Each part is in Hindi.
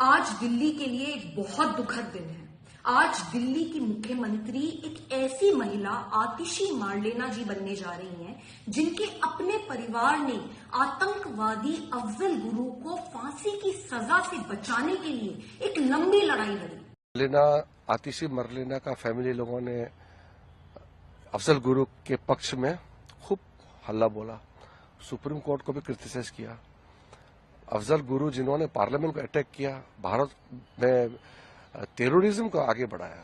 आज दिल्ली के लिए एक बहुत दुखद दिन है। आज दिल्ली की मुख्यमंत्री एक ऐसी महिला आतिशी मारलेना जी बनने जा रही हैं, जिनके अपने परिवार ने आतंकवादी अफजल गुरु को फांसी की सजा से बचाने के लिए एक लंबी लड़ाई लड़ी। आतिशी मरलेना का फैमिली लोगों ने अफजल गुरु के पक्ष में खूब हल्ला बोला, सुप्रीम कोर्ट को भी क्रिटिसाइज किया। अफजल गुरु जिन्होंने पार्लियामेंट को अटैक किया, भारत में टेररिज्म को आगे बढ़ाया,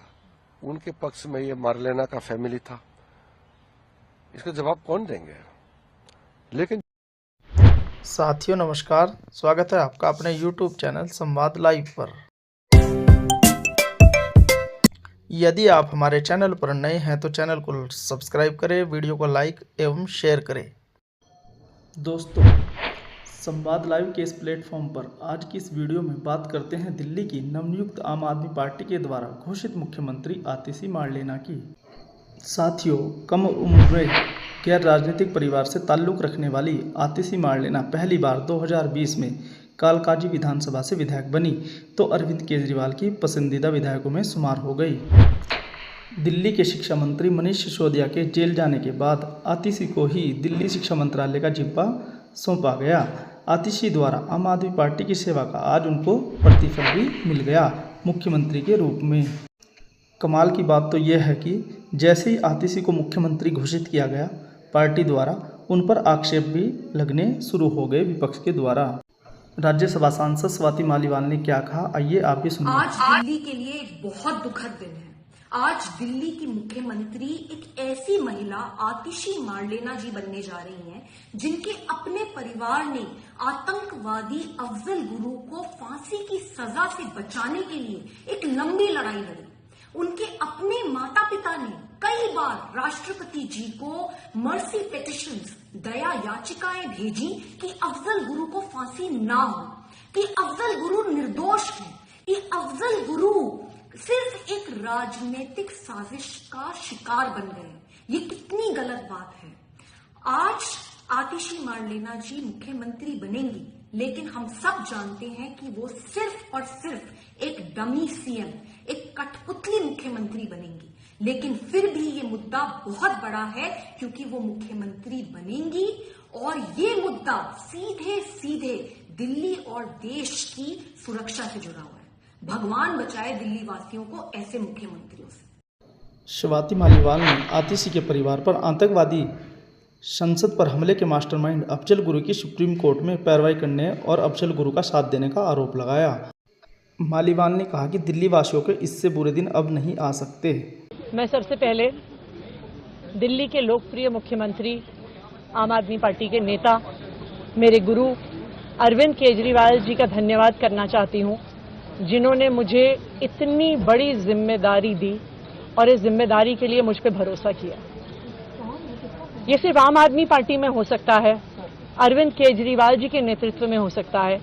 उनके पक्ष में ये मरलेना का फैमिली था। इसका जवाब कौन देंगे? लेकिन साथियों नमस्कार, स्वागत है आपका अपने YouTube चैनल संवाद लाइव पर। यदि आप हमारे चैनल पर नए हैं तो चैनल को सब्सक्राइब करें, वीडियो को लाइक एवं शेयर करें। दोस्तों, संवाद लाइव के इस प्लेटफॉर्म पर आज की इस वीडियो में बात करते हैं दिल्ली की नवनियुक्त आम आदमी पार्टी के द्वारा घोषित मुख्यमंत्री आतिशी मारलेना की। साथियों, कम उम्र गैर राजनीतिक परिवार से ताल्लुक़ रखने वाली आतिशी मारलेना पहली बार 2020 में कालकाजी विधानसभा से विधायक बनी तो अरविंद केजरीवाल की पसंदीदा विधायकों में शुमार हो गई। दिल्ली के शिक्षा मंत्री मनीष सिसोदिया के जेल जाने के बाद आतिशी को ही दिल्ली शिक्षा मंत्रालय का जिम्मा सौंपा गया। आतिशी द्वारा आम आदमी पार्टी की सेवा का आज उनको प्रतिफल भी मिल गया मुख्यमंत्री के रूप में। कमाल की बात तो यह है कि जैसे ही आतिशी को मुख्यमंत्री घोषित किया गया, पार्टी द्वारा उन पर आक्षेप भी लगने शुरू हो गए विपक्ष के द्वारा। राज्यसभा सांसद स्वाति मालीवाल ने क्या कहा, आइए आप भी सुनिए। आज दिल्ली के लिए एक बहुत दुखद दिन है। आज दिल्ली की मुख्यमंत्री एक ऐसी महिला आतिशी मारलेना जी बनने जा रही हैं, जिनके अपने परिवार ने आतंकवादी अफजल गुरु को फांसी की सजा से बचाने के लिए एक लंबी लड़ाई लड़ी। उनके अपने माता पिता ने कई बार राष्ट्रपति जी को मर्सी पिटिशंस, दया याचिकाएं भेजी कि अफजल गुरु को फांसी ना हो, कि अफजल गुरु निर्दोष हैं, कि अफजल गुरु सिर्फ एक राजनीतिक साजिश का शिकार बन गए। ये कितनी गलत बात है। आज आतिशी मारलेना जी मुख्यमंत्री बनेंगी, लेकिन हम सब जानते हैं कि वो सिर्फ और सिर्फ एक डमी सीएम, एक कठपुतली मुख्यमंत्री बनेंगी। लेकिन फिर भी ये मुद्दा बहुत बड़ा है, क्योंकि वो मुख्यमंत्री बनेंगी और ये मुद्दा सीधे सीधे दिल्ली और देश की सुरक्षा से जुड़ा हुआ है। भगवान बचाए दिल्ली वासियों को ऐसे मुख्यमंत्रियों से। स्वाति मालीवाल ने आतिशी के परिवार पर आतंकवादी संसद पर हमले के मास्टरमाइंड अफजल गुरु की सुप्रीम कोर्ट में पैरवाई करने और अफजल गुरु का साथ देने का आरोप लगाया। मालीवाल ने कहा कि दिल्ली वासियों के इससे बुरे दिन अब नहीं आ सकते। मैं सबसे पहले दिल्ली के लोकप्रिय मुख्यमंत्री, आम आदमी पार्टी के नेता, मेरे गुरु अरविंद केजरीवाल जी का धन्यवाद करना चाहती हूँ, जिन्होंने मुझे इतनी बड़ी जिम्मेदारी दी और इस जिम्मेदारी के लिए मुझ पर भरोसा किया। ये सिर्फ आम आदमी पार्टी में हो सकता है, अरविंद केजरीवाल जी के नेतृत्व में हो सकता है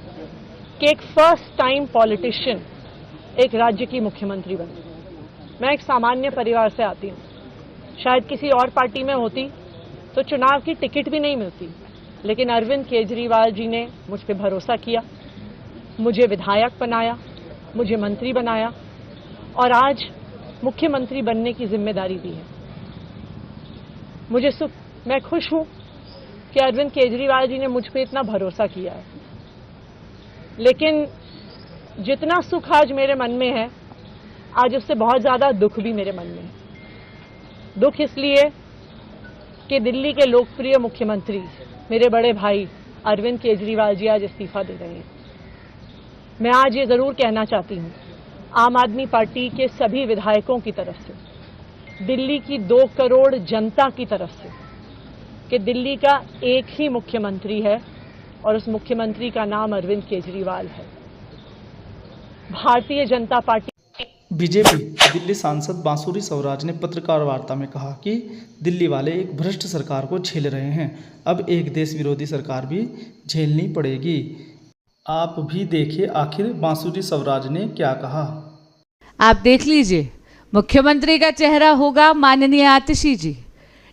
कि एक फर्स्ट टाइम पॉलिटिशियन एक राज्य की मुख्यमंत्री बने। मैं एक सामान्य परिवार से आती हूँ। शायद किसी और पार्टी में होती तो चुनाव की टिकट भी नहीं मिलती, लेकिन अरविंद केजरीवाल जी ने मुझ पर भरोसा किया, मुझे विधायक बनाया, मुझे मंत्री बनाया और आज मुख्यमंत्री बनने की जिम्मेदारी दी है। मैं खुश हूं कि अरविंद केजरीवाल जी ने मुझ पे इतना भरोसा किया है। लेकिन जितना सुख आज मेरे मन में है, आज उससे बहुत ज्यादा दुख भी मेरे मन में है। दुख इसलिए कि दिल्ली के लोकप्रिय मुख्यमंत्री, मेरे बड़े भाई अरविंद केजरीवाल जी आज इस्तीफा दे रहे हैं। मैं आज ये जरूर कहना चाहती हूँ आम आदमी पार्टी के सभी विधायकों की तरफ से, दिल्ली की 2 करोड़ जनता की तरफ से, कि दिल्ली का एक ही मुख्यमंत्री है और उस मुख्यमंत्री का नाम अरविंद केजरीवाल है। भारतीय जनता पार्टी बीजेपी दिल्ली सांसद बांसुरी स्वराज ने पत्रकार वार्ता में कहा कि दिल्ली वाले एक भ्रष्ट सरकार को झेल रहे हैं, अब एक देश विरोधी सरकार भी झेलनी पड़ेगी। आप भी देखिए आखिर बांसुरी स्वराज ने क्या कहा। आप देख लीजिए, मुख्यमंत्री का चेहरा होगा माननीय आतिशी जी,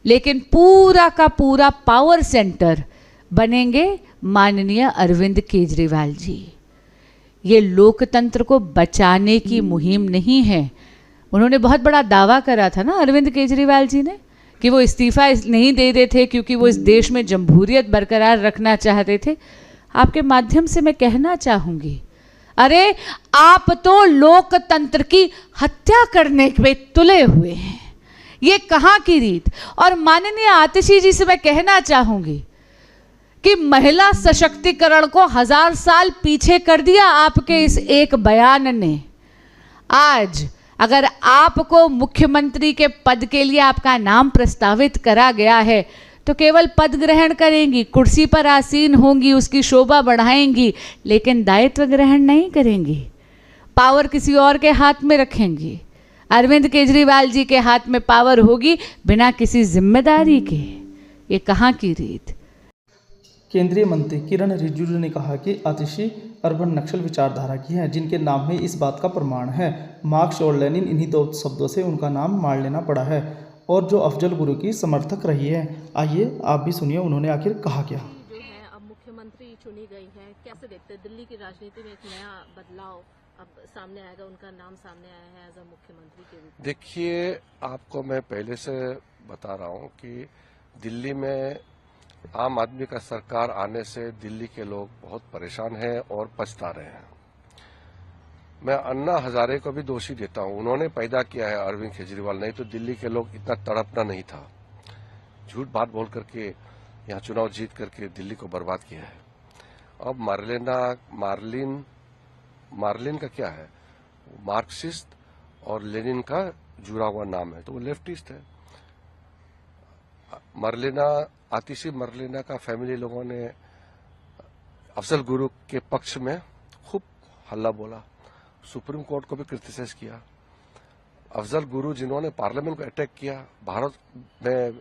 लेकिन पूरा का पूरा पावर सेंटर बनेंगे माननीय अरविंद केजरीवाल जी। ये लोकतंत्र को बचाने की मुहिम नहीं है। उन्होंने बहुत बड़ा दावा करा था ना अरविंद केजरीवाल जी ने कि वो इस्तीफा नहीं दे रहे थे क्योंकि वो इस देश में जमहूरियत बरकरार रखना चाहते थे। आपके माध्यम से मैं कहना चाहूंगी, अरे आप तो लोकतंत्र की हत्या करने में तुले हुए हैं, ये कहाँ की रीत। और माननीय आतिशी जी से मैं कहना चाहूंगी कि महिला सशक्तिकरण को 1000 साल पीछे कर दिया आपके इस एक बयान ने। आज अगर आपको मुख्यमंत्री के पद के लिए आपका नाम प्रस्तावित करा गया है तो केवल पद ग्रहण करेंगी, कुर्सी पर आसीन होंगी, उसकी शोभा बढ़ाएंगी, लेकिन दायित्व ग्रहण नहीं करेंगी। पावर किसी और के हाथ में रखेंगी। अरविंद केजरीवाल जी के हाथ में पावर होगी बिना किसी जिम्मेदारी के। ये कहाँ की रीत। केंद्रीय मंत्री किरण रिजिजू ने कहा कि आतिशी अर्बन नक्सल विचारधारा की हैं, जिनके नाम में इस बात का प्रमाण है। मार्क्स और लेनिन, इन्हीं दो शब्दों से उनका नाम मार लेना पड़ा है, और जो अफजल गुरु की समर्थक रही है। आइए आप भी सुनिए उन्होंने आखिर कहा क्या। जो है अब मुख्यमंत्री चुनी गई है, कैसे देखते हैं दिल्ली की राजनीति में एक नया बदलाव अब सामने आएगा, उनका नाम सामने आया है एज अ मुख्यमंत्री के रूप में। देखिए, आपको मैं पहले से बता रहा हूं कि दिल्ली में आम आदमी का सरकार आने से दिल्ली के लोग बहुत परेशान हैं और पछता रहे हैं। मैं अन्ना हजारे को भी दोषी देता हूं, उन्होंने पैदा किया है अरविंद केजरीवाल, नहीं तो दिल्ली के लोग इतना तड़पना नहीं था। झूठ बात बोल करके यहाँ चुनाव जीत करके दिल्ली को बर्बाद किया है। अब मार्लिन का क्या है, मार्क्सिस्ट और लेनिन का जुड़ा हुआ नाम है, तो वो लेफ्टिस्ट है। आतिशी मरलेना का फैमिली लोगों ने अफजल गुरु के पक्ष में खूब हल्ला बोला, सुप्रीम कोर्ट को भी क्रिटिसाइज किया। अफजल गुरु जिन्होंने पार्लियामेंट को अटैक किया, भारत में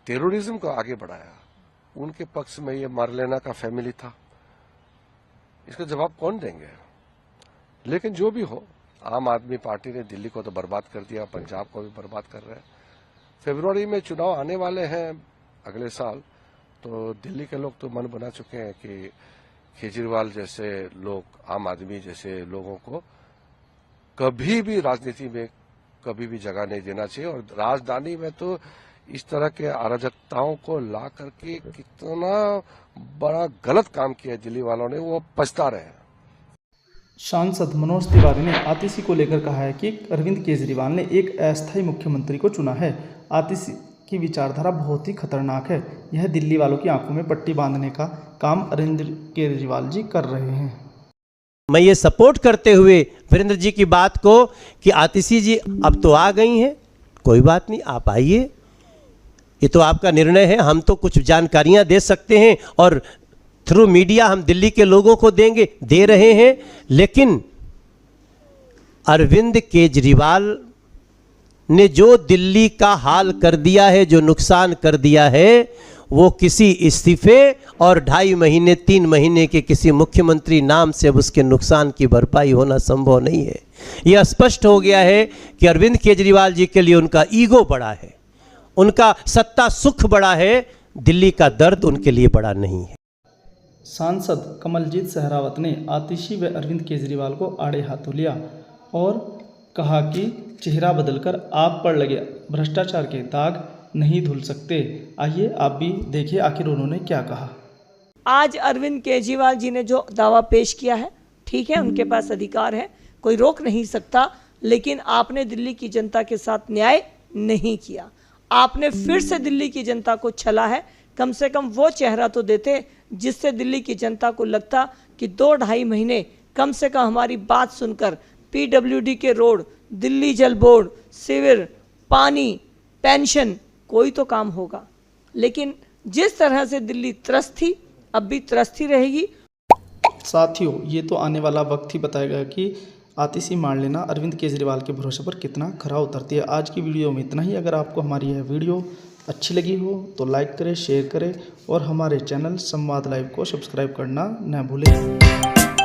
टेररिज्म को आगे बढ़ाया, उनके पक्ष में ये मरलेना का फैमिली था। इसका जवाब कौन देंगे? लेकिन जो भी हो, आम आदमी पार्टी ने दिल्ली को तो बर्बाद कर दिया, पंजाब को भी बर्बाद कर रहे हैं। फरवरी में चुनाव आने वाले हैं अगले साल, तो दिल्ली के लोग तो मन बना चुके हैं कि केजरीवाल जैसे लोग, आम आदमी जैसे लोगों को कभी भी राजनीति में कभी भी जगह नहीं देना चाहिए। और राजधानी में तो इस तरह के अराजकताओं को ला करके कितना बड़ा गलत काम किया दिल्ली वालों ने, वो पछता रहे हैं। सांसद मनोज तिवारी ने आतिशी को लेकर कहा है कि अरविंद केजरीवाल ने एक अस्थायी मुख्यमंत्री को चुना है। आतिशी की विचारधारा बहुत ही खतरनाक है। यह दिल्ली वालों की आंखों में पट्टी बांधने का काम अरविंद केजरीवाल जी कर रहे हैं। मैं ये सपोर्ट करते हुए वीरेंद्र जी की बात को कि आतिशी जी अब तो आ गई हैं, कोई बात नहीं, आप आइए, ये तो आपका निर्णय है। हम तो कुछ जानकारियां दे सकते हैं और थ्रू मीडिया हम दिल्ली के लोगों को देंगे, दे रहे हैं। लेकिन अरविंद केजरीवाल ने जो दिल्ली का हाल कर दिया है, जो नुकसान कर दिया है, वो किसी इस्तीफे और 2.5 महीने 3 महीने के किसी मुख्यमंत्री नाम से अब उसके नुकसान की भरपाई होना संभव नहीं है। यह स्पष्ट हो गया है कि अरविंद केजरीवाल जी के लिए उनका ईगो बड़ा है, उनका सत्ता सुख बड़ा है, दिल्ली का दर्द उनके लिए बड़ा नहीं है। सांसद कमलजीत सहरावत ने आतिशी व अरविंद केजरीवाल को आड़े हाथों लिया और कहा कि चेहरा बदलकर आप पर लगे भ्रष्टाचार के दाग नहीं धुल सकते। आइए आप भी देखिए आखिर उन्होंने क्या कहा। आज अरविंद केजरीवाल जी ने जो दावा पेश किया है, ठीक है, उनके पास अधिकार है, कोई रोक नहीं सकता, लेकिन आपने दिल्ली की जनता के साथ न्याय नहीं किया। आपने फिर से दिल्ली की जनता को छला है। कम से कम वो चेहरा तो देते जिससे दिल्ली की जनता को लगता कि 2-2.5 महीने कम से कम हमारी बात सुनकर PWD के रोड, दिल्ली जल बोर्ड, सीवर, पानी, पेंशन, कोई तो काम होगा। लेकिन जिस तरह से दिल्ली त्रस्त थी, अब भी त्रस्त ही रहेगी। साथियों, ये तो आने वाला वक्त ही बताएगा कि आतिशी मार्लेना अरविंद केजरीवाल के भरोसे पर कितना खरा उतरती है। आज की वीडियो में इतना ही। अगर आपको हमारी यह वीडियो अच्छी लगी हो तो लाइक करें, शेयर करें और हमारे चैनल संवाद लाइव को सब्सक्राइब करना न भूलें।